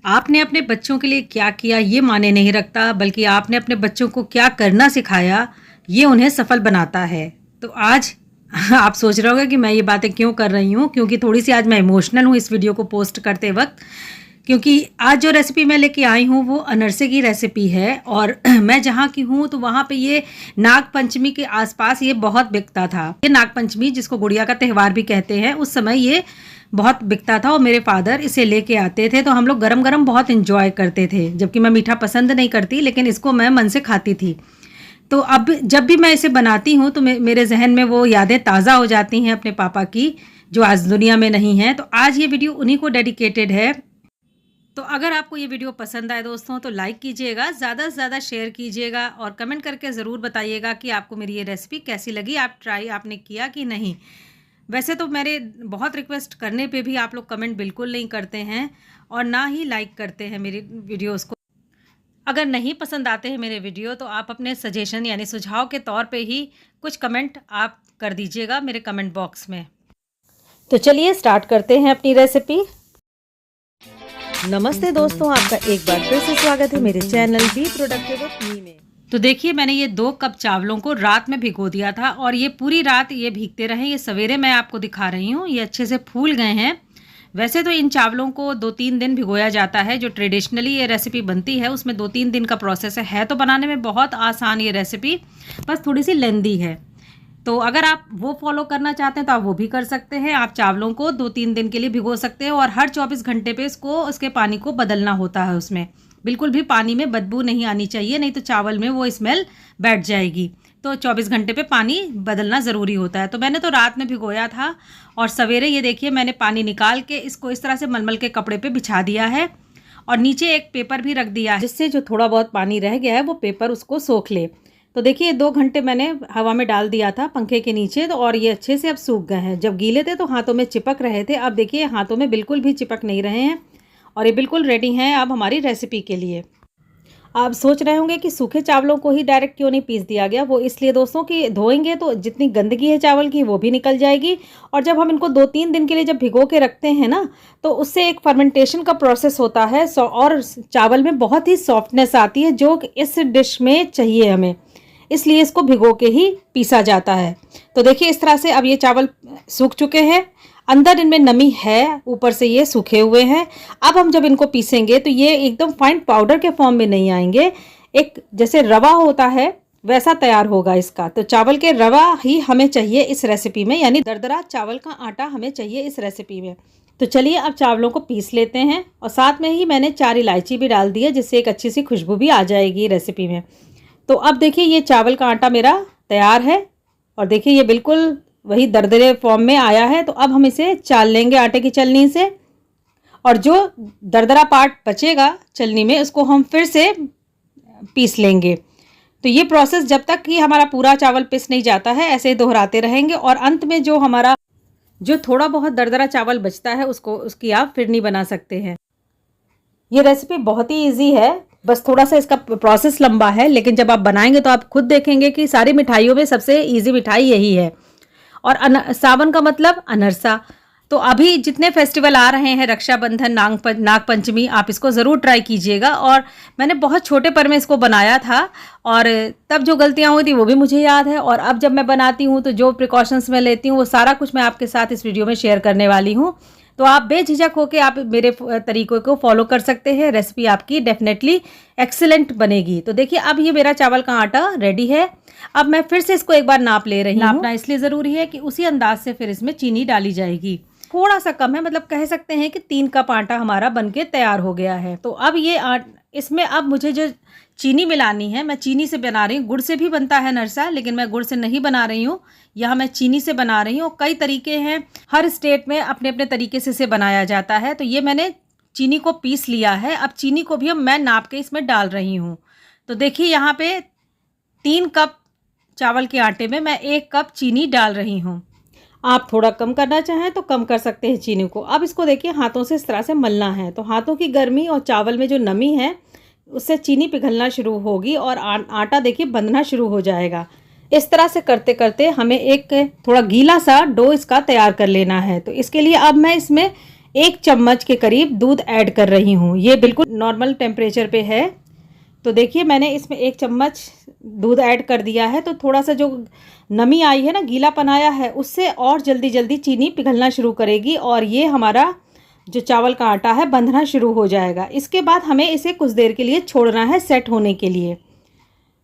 आपने अपने बच्चों के लिए क्या किया ये मायने नहीं रखता, बल्कि आपने अपने बच्चों को क्या करना सिखाया ये उन्हें सफल बनाता है। तो आज आप सोच रहे होंगे कि मैं ये बातें क्यों कर रही हूँ, क्योंकि थोड़ी सी आज मैं इमोशनल हूँ इस वीडियो को पोस्ट करते वक्त। क्योंकि आज जो रेसिपी मैं लेके आई हूँ वो अनरसे की रेसिपी है, और मैं जहाँ की हूँ तो वहाँ पे ये नाग पंचमी के आसपास ये बहुत बिकता था। ये नाग पंचमी जिसको गुड़िया का त्यौहार भी कहते हैं, उस समय ये बहुत बिकता था और मेरे फादर इसे लेके आते थे, तो हम लोग गरम गरम बहुत इंजॉय करते थे। जबकि मैं मीठा पसंद नहीं करती, लेकिन इसको मैं मन से खाती थी। तो अब जब भी मैं इसे बनाती हूँ तो मेरे जहन में वो यादें ताज़ा हो जाती हैं अपने पापा की, जो आज दुनिया में नहीं है। तो आज ये वीडियो उन्हीं को डेडिकेटेड है। तो अगर आपको ये वीडियो पसंद आए दोस्तों तो लाइक कीजिएगा, ज़्यादा से ज़्यादा शेयर कीजिएगा और कमेंट करके ज़रूर बताइएगा कि आपको मेरी ये रेसिपी कैसी लगी, आप ट्राई आपने किया कि नहीं। वैसे तो मेरे बहुत रिक्वेस्ट करने पे भी आप लोग कमेंट बिल्कुल नहीं करते हैं और ना ही लाइक करते हैं मेरी वीडियोस को। अगर नहीं पसंद आते हैं मेरे वीडियो तो आप अपने सजेशन यानी सुझाव के तौर पे ही कुछ कमेंट आप कर दीजिएगा मेरे कमेंट बॉक्स में। तो चलिए स्टार्ट करते हैं अपनी रेसिपी। नमस्ते दोस्तों, आपका एक बार फिर से स्वागत है मेरे channel be productive with me में। तो देखिए, मैंने ये 2 कप चावलों को रात में भिगो दिया था और ये पूरी रात ये भीगते रहे। ये सवेरे मैं आपको दिखा रही हूँ, ये अच्छे से फूल गए हैं। वैसे तो इन चावलों को 2-3 दिन भिगोया जाता है, जो ट्रेडिशनली ये रेसिपी बनती है उसमें 2-3 दिन का प्रोसेस है। तो बनाने में बहुत आसान ये रेसिपी, बस थोड़ी सी लेंदी है। तो अगर आप वो फॉलो करना चाहते हैं तो आप वो भी कर सकते हैं। आप चावलों को 2-3 दिन के लिए भिगो सकते हैं और हर 24 घंटे पे उसके पानी को बदलना होता है। उसमें बिल्कुल भी पानी में बदबू नहीं आनी चाहिए, नहीं तो चावल में वो स्मेल बैठ जाएगी। तो 24 घंटे पे पानी बदलना ज़रूरी होता है। तो मैंने तो रात में भिगोया था और सवेरे ये देखिए मैंने पानी निकाल के इसको इस तरह से मलमल के कपड़े पे बिछा दिया है और नीचे एक पेपर भी रख दिया है, जिससे जो थोड़ा बहुत पानी रह गया है वो पेपर उसको सोख ले। तो देखिए 2 घंटे मैंने हवा में डाल दिया था पंखे के नीचे, तो और ये अच्छे से अब सूख गए हैं। जब गीले थे तो हाथों में चिपक रहे थे, अब देखिए हाथों में बिल्कुल भी चिपक नहीं रहे हैं और ये बिल्कुल रेडी हैं अब हमारी रेसिपी के लिए। आप सोच रहे होंगे कि सूखे चावलों को ही डायरेक्ट क्यों नहीं पीस दिया गया। वो इसलिए दोस्तों कि धोएंगे तो जितनी गंदगी है चावल की वो भी निकल जाएगी, और जब हम इनको 2-3 दिन के लिए जब भिगो के रखते हैं ना, तो उससे एक फर्मेंटेशन का प्रोसेस होता है और चावल में बहुत ही सॉफ्टनेस आती है, जो इस डिश में चाहिए हमें। इसलिए इसको भिगो के ही पीसा जाता है। तो देखिए इस तरह से अब ये चावल सूख चुके हैं, अंदर इनमें नमी है, ऊपर से ये सूखे हुए हैं। अब हम जब इनको पीसेंगे तो ये एकदम फाइन पाउडर के फॉर्म में नहीं आएंगे, एक जैसे रवा होता है वैसा तैयार होगा इसका। तो चावल के रवा ही हमें चाहिए इस रेसिपी में, यानी दरदरा चावल का आटा हमें चाहिए इस रेसिपी में। तो चलिए अब चावलों को पीस लेते हैं और साथ में ही मैंने 4 इलायची भी डाल दी है, जिससे एक अच्छी सी खुशबू भी आ जाएगी रेसिपी में। तो अब देखिए ये चावल का आटा मेरा तैयार है और देखिए ये बिल्कुल वही दरदरे फॉर्म में आया है। तो अब हम इसे चाल लेंगे आटे की चलनी से, और जो दरदरा पार्ट बचेगा चलनी में उसको हम फिर से पीस लेंगे। तो ये प्रोसेस जब तक कि हमारा पूरा चावल पिस नहीं जाता है ऐसे ही दोहराते रहेंगे, और अंत में जो थोड़ा बहुत दरदरा चावल बचता है उसकी आप फिरनी बना सकते हैं। ये रेसिपी बहुत ही ईजी है, बस थोड़ा सा इसका प्रोसेस लंबा है, लेकिन जब आप बनाएंगे तो आप खुद देखेंगे कि सारी मिठाइयों में सबसे ईजी मिठाई यही है। और सावन का मतलब अनरसा। तो अभी जितने फेस्टिवल आ रहे हैं, रक्षाबंधन, नाग पंचमी, आप इसको ज़रूर ट्राई कीजिएगा। और मैंने बहुत छोटे पर में इसको बनाया था और तब जो गलतियां हुई थी वो भी मुझे याद है, और अब जब मैं बनाती हूँ तो जो प्रिकॉशंस मैं लेती हूँ वो सारा कुछ मैं आपके साथ इस वीडियो में शेयर करने वाली हूँ। तो आप बेझिझक होकर आप मेरे तरीकों को फॉलो कर सकते हैं, रेसिपी आपकी डेफिनेटली एक्सीलेंट बनेगी। तो देखिए अब ये मेरा चावल का आटा रेडी है। अब मैं फिर से इसको एक बार नाप ले रही हूँ। नापना इसलिए ज़रूरी है कि उसी अंदाज से फिर इसमें चीनी डाली जाएगी। थोड़ा सा कम है, मतलब कह सकते हैं कि 3 कप आटा हमारा बनके तैयार हो गया है। तो अब ये इसमें अब मुझे जो चीनी मिलानी है, मैं चीनी से बना रही हूँ। गुड़ से भी बनता है नरसा, लेकिन मैं गुड़ से नहीं बना रही हूँ, यहाँ मैं चीनी से बना रही हूँ। कई तरीके हैं, हर स्टेट में अपने अपने तरीके से इसे बनाया जाता है। तो ये मैंने चीनी को पीस लिया है। अब चीनी को भी मैं नाप के इसमें डाल रही हूँ। तो देखिए यहाँ पे 3 कप चावल के आटे में मैं 1 कप चीनी डाल रही हूँ। आप थोड़ा कम करना चाहें तो कम कर सकते हैं चीनी को। अब इसको देखिए हाथों से इस तरह से मलना है, तो हाथों की गर्मी और चावल में जो नमी है उससे चीनी पिघलना शुरू होगी और आटा देखिए बंधना शुरू हो जाएगा। इस तरह से करते करते हमें एक थोड़ा गीला सा डो इसका तैयार कर लेना है। तो इसके लिए अब मैं इसमें 1 चम्मच के करीब दूध ऐड कर रही हूँ। ये बिल्कुल नॉर्मल टेम्परेचर पे है। तो देखिए मैंने इसमें 1 चम्मच दूध ऐड कर दिया है। तो थोड़ा सा जो नमी आई है ना, गीलापन आया है, उससे और जल्दी जल्दी चीनी पिघलना शुरू करेगी और ये हमारा जो चावल का आटा है बंधना शुरू हो जाएगा। इसके बाद हमें इसे कुछ देर के लिए छोड़ना है सेट होने के लिए।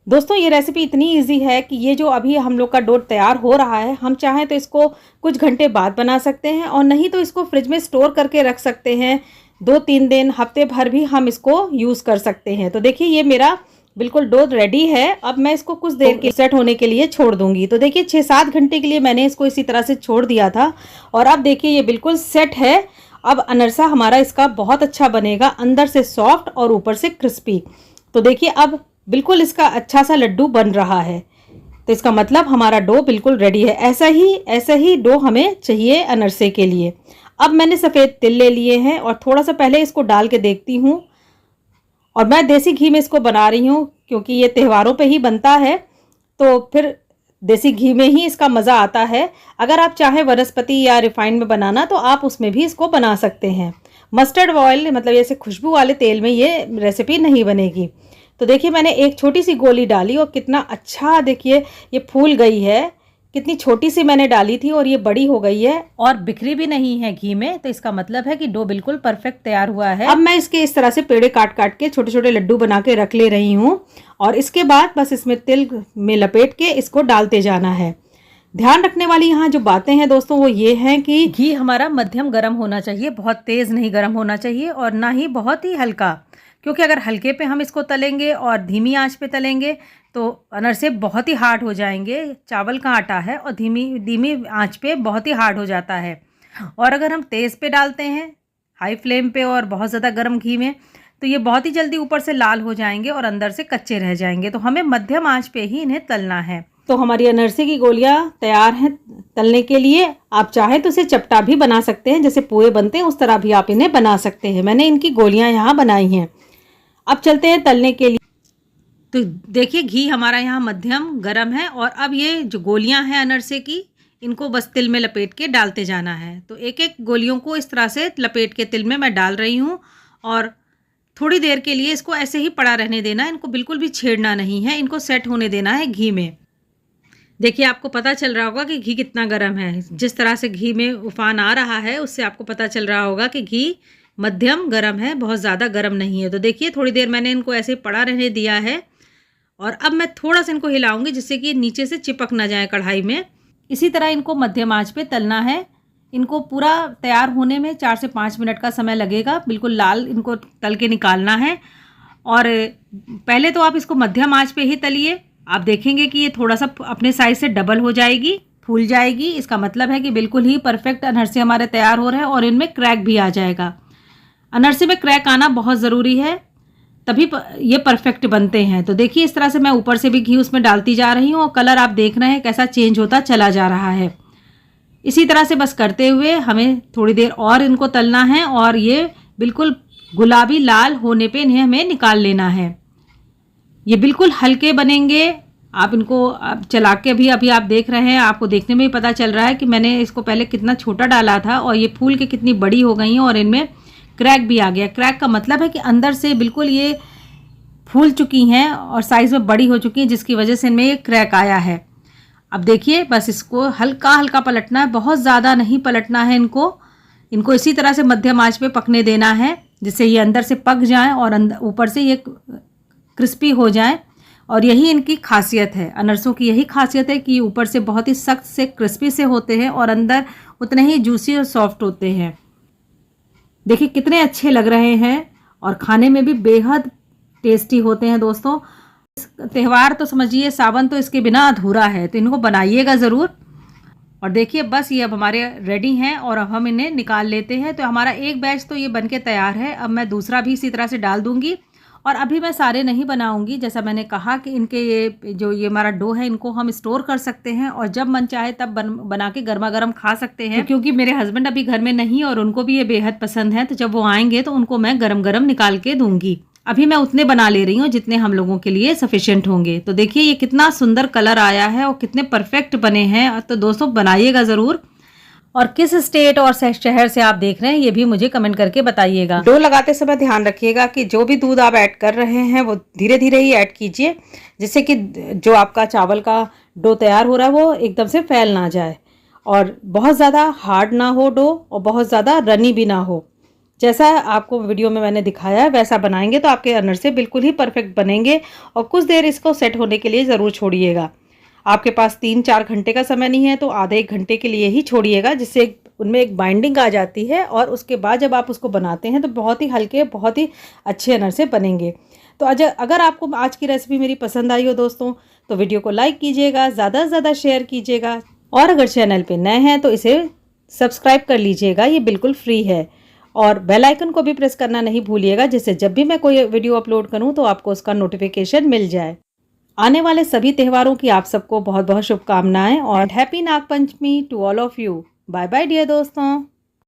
दोस्तों ये रेसिपी इतनी इजी है कि ये जो अभी हम लोग का डो तैयार हो रहा है, हम चाहें तो इसको कुछ घंटे बाद बना सकते हैं और नहीं तो इसको फ्रिज में स्टोर करके रख सकते हैं। 2-3 दिन, हफ्ते भर भी हम इसको यूज़ कर सकते हैं। तो देखिए ये मेरा बिल्कुल डो रेडी है। अब मैं इसको कुछ देर के सेट होने के लिए छोड़ दूंगी। तो देखिए 6-7 घंटे के लिए मैंने इसको इसी तरह से छोड़ दिया था और अब देखिए ये बिल्कुल सेट है। अब अनरसा हमारा इसका बहुत अच्छा बनेगा, अंदर से सॉफ्ट और ऊपर से क्रिस्पी। तो देखिए अब बिल्कुल इसका अच्छा सा लड्डू बन रहा है। तो इसका मतलब हमारा डो बिल्कुल रेडी है। ऐसा ही डो हमें चाहिए अनरसे के लिए। अब मैंने सफ़ेद तिल ले लिए हैं और थोड़ा सा पहले इसको डाल के देखती हूँ। और मैं देसी घी में इसको बना रही हूँ क्योंकि ये त्योहारों पे ही बनता है, तो फिर देसी घी में ही इसका मज़ा आता है। अगर आप चाहें वनस्पति या रिफाइंड में बनाना तो आप उसमें भी इसको बना सकते हैं। मस्टर्ड ऑयल मतलब जैसे खुशबू वाले तेल में ये रेसिपी नहीं बनेगी। तो देखिए मैंने एक छोटी सी गोली डाली और कितना अच्छा देखिए ये फूल गई है। कितनी छोटी सी मैंने डाली थी और ये बड़ी हो गई है और बिखरी भी नहीं है घी में। तो इसका मतलब है कि डो बिल्कुल परफेक्ट तैयार हुआ है। अब मैं इसके इस तरह से पेड़े काट काट के छोटे छोटे लड्डू बना के रख ले रही हूँ और इसके बाद बस इसमें तिल में लपेट के इसको डालते जाना है। ध्यान रखने वाली यहाँ जो बातें हैं दोस्तों वो ये हैं कि घी हमारा मध्यम गर्म होना चाहिए, बहुत तेज़ नहीं गर्म होना चाहिए और ना ही बहुत ही हल्का, क्योंकि अगर हल्के पे हम इसको तलेंगे और धीमी आंच पे तलेंगे तो अनरसे बहुत ही हार्ड हो जाएंगे। चावल का आटा है और धीमी आंच पे बहुत ही हार्ड हो जाता है। और अगर हम तेज़ पे डालते हैं हाई फ्लेम पे और बहुत ज़्यादा गर्म घी में तो ये बहुत ही जल्दी ऊपर से लाल हो जाएंगे और अंदर से कच्चे रह जाएंगे। तो हमें मध्यम आंच पे ही इन्हें तलना है। तो हमारी अनरसे की गोलियां तैयार हैं तलने के लिए। आप चाहें तो इसे चपटा भी बना सकते हैं, जैसे पोहे बनते हैं उस तरह भी आप इन्हें बना सकते हैं। मैंने इनकी गोलियां यहाँ बनाई हैं। अब चलते हैं तलने के लिए। तो देखिए घी हमारा यहाँ मध्यम गरम है और अब ये जो गोलियां हैं अनरसे की, इनको बस तिल में लपेट के डालते जाना है। तो एक एक गोलियों को इस तरह से लपेट के तिल में मैं डाल रही हूँ और थोड़ी देर के लिए इसको ऐसे ही पड़ा रहने देना है। इनको बिल्कुल भी छेड़ना नहीं है, इनको सेट होने देना है घी में। देखिए आपको पता चल रहा होगा कि घी कितना गर्म है। जिस तरह से घी में उफान आ रहा है उससे आपको पता चल रहा होगा कि घी मध्यम गरम है, बहुत ज़्यादा गरम नहीं है। तो देखिए थोड़ी देर मैंने इनको ऐसे पड़ा रहने दिया है और अब मैं थोड़ा सा इनको हिलाऊंगी जिससे कि नीचे से चिपक ना जाए कढ़ाई में। इसी तरह इनको मध्यम आंच पे तलना है। इनको पूरा तैयार होने में 4 से 5 मिनट का समय लगेगा। बिल्कुल लाल इनको तल के निकालना है और पहले तो आप इसको मध्यम आंच पे ही तलिए। आप देखेंगे कि ये थोड़ा सा अपने साइज से डबल हो जाएगी, फूल जाएगी। इसका मतलब है कि बिल्कुल ही परफेक्ट अनरसे हमारे तैयार हो रहे हैं और इनमें क्रैक भी आ जाएगा। अनरसे में क्रैक आना बहुत ज़रूरी है, तभी ये परफेक्ट बनते हैं। तो देखिए इस तरह से मैं ऊपर से भी घी उसमें डालती जा रही हूँ और कलर आप देख रहे हैं कैसा चेंज होता चला जा रहा है। इसी तरह से बस करते हुए हमें थोड़ी देर और इनको तलना है और ये बिल्कुल गुलाबी लाल होने पे इन्हें हमें निकाल लेना है। ये बिल्कुल हल्के बनेंगे। आप इनको चला के अभी आप देख रहे हैं, आपको देखने में ही पता चल रहा है कि मैंने इसको पहले कितना छोटा डाला था और ये फूल के कितनी बड़ी हो गई हैं और इनमें क्रैक भी आ गया। क्रैक का मतलब है कि अंदर से बिल्कुल ये फूल चुकी हैं और साइज़ में बड़ी हो चुकी हैं, जिसकी वजह से इनमें ये क्रैक आया है। अब देखिए बस इसको हल्का हल्का पलटना है, बहुत ज़्यादा नहीं पलटना है। इनको इसी तरह से मध्यम आंच पे पकने देना है जिससे ये अंदर से पक जाएं और ऊपर से ये क्रिस्पी हो जाएं। और यही इनकी खासियत है, अनरसों की यही खासियत है कि ऊपर से बहुत ही सख्त से क्रिस्पी से होते हैं और अंदर उतने ही जूसी और सॉफ्ट होते हैं। देखिए कितने अच्छे लग रहे हैं और खाने में भी बेहद टेस्टी होते हैं दोस्तों। त्यौहार तो समझिए, सावन तो इसके बिना अधूरा है, तो इनको बनाइएगा ज़रूर। और देखिए बस ये अब हमारे रेडी हैं और अब हम इन्हें निकाल लेते हैं। तो हमारा एक बैच तो ये बनके तैयार है। अब मैं दूसरा भी इसी तरह से डाल दूंगी और अभी मैं सारे नहीं बनाऊंगी। जैसा मैंने कहा कि इनके ये हमारा डो है, इनको हम स्टोर कर सकते हैं और जब मन चाहे तब बना के गर्मा गर्म खा सकते हैं। तो क्योंकि मेरे हस्बैंड अभी घर में नहीं और उनको भी ये बेहद पसंद है, तो जब वो आएंगे तो उनको मैं गरम गरम निकाल के दूंगी। अभी मैं उतने बना ले रही हूँ जितने हम लोगों के लिए सफिशिएंट होंगे। तो देखिए ये कितना सुंदर कलर आया है और कितने परफेक्ट बने हैं। तो दोस्तों बनाइएगा ज़रूर। और किस स्टेट और शहर से आप देख रहे हैं ये भी मुझे कमेंट करके बताइएगा। डो लगाते समय ध्यान रखिएगा कि जो भी दूध आप ऐड कर रहे हैं वो धीरे धीरे ही ऐड कीजिए, जिससे कि जो आपका चावल का डो तैयार हो रहा है वो एकदम से फैल ना जाए और बहुत ज़्यादा हार्ड ना हो डो और बहुत ज़्यादा रनी भी ना हो। जैसा आपको वीडियो में मैंने दिखाया है वैसा बनाएंगे तो आपके अनरसे बिल्कुल ही परफेक्ट बनेंगे। और कुछ देर इसको सेट होने के लिए ज़रूर छोड़िएगा। आपके पास 3-4 घंटे का समय नहीं है तो आधे 1 घंटे के लिए ही छोड़िएगा, जिससे उनमें एक बाइंडिंग आ जाती है और उसके बाद जब आप उसको बनाते हैं तो बहुत ही हल्के, बहुत ही अच्छे अनरसे बनेंगे। तो अगर आपको आज की रेसिपी मेरी पसंद आई हो दोस्तों तो वीडियो को लाइक कीजिएगा, ज़्यादा से ज़्यादा शेयर कीजिएगा और अगर चैनल पे नए हैं तो इसे सब्सक्राइब कर लीजिएगा, ये बिल्कुल फ्री है। और बेल आइकन को भी प्रेस करना नहीं भूलिएगा, जिससे जब भी मैं कोई वीडियो अपलोड करूं तो आपको उसका नोटिफिकेशन मिल जाए। आने वाले सभी त्योहारों की आप सबको बहुत बहुत शुभकामनाएं और happy Nag Panchami to all of you. Bye bye dear दोस्तों।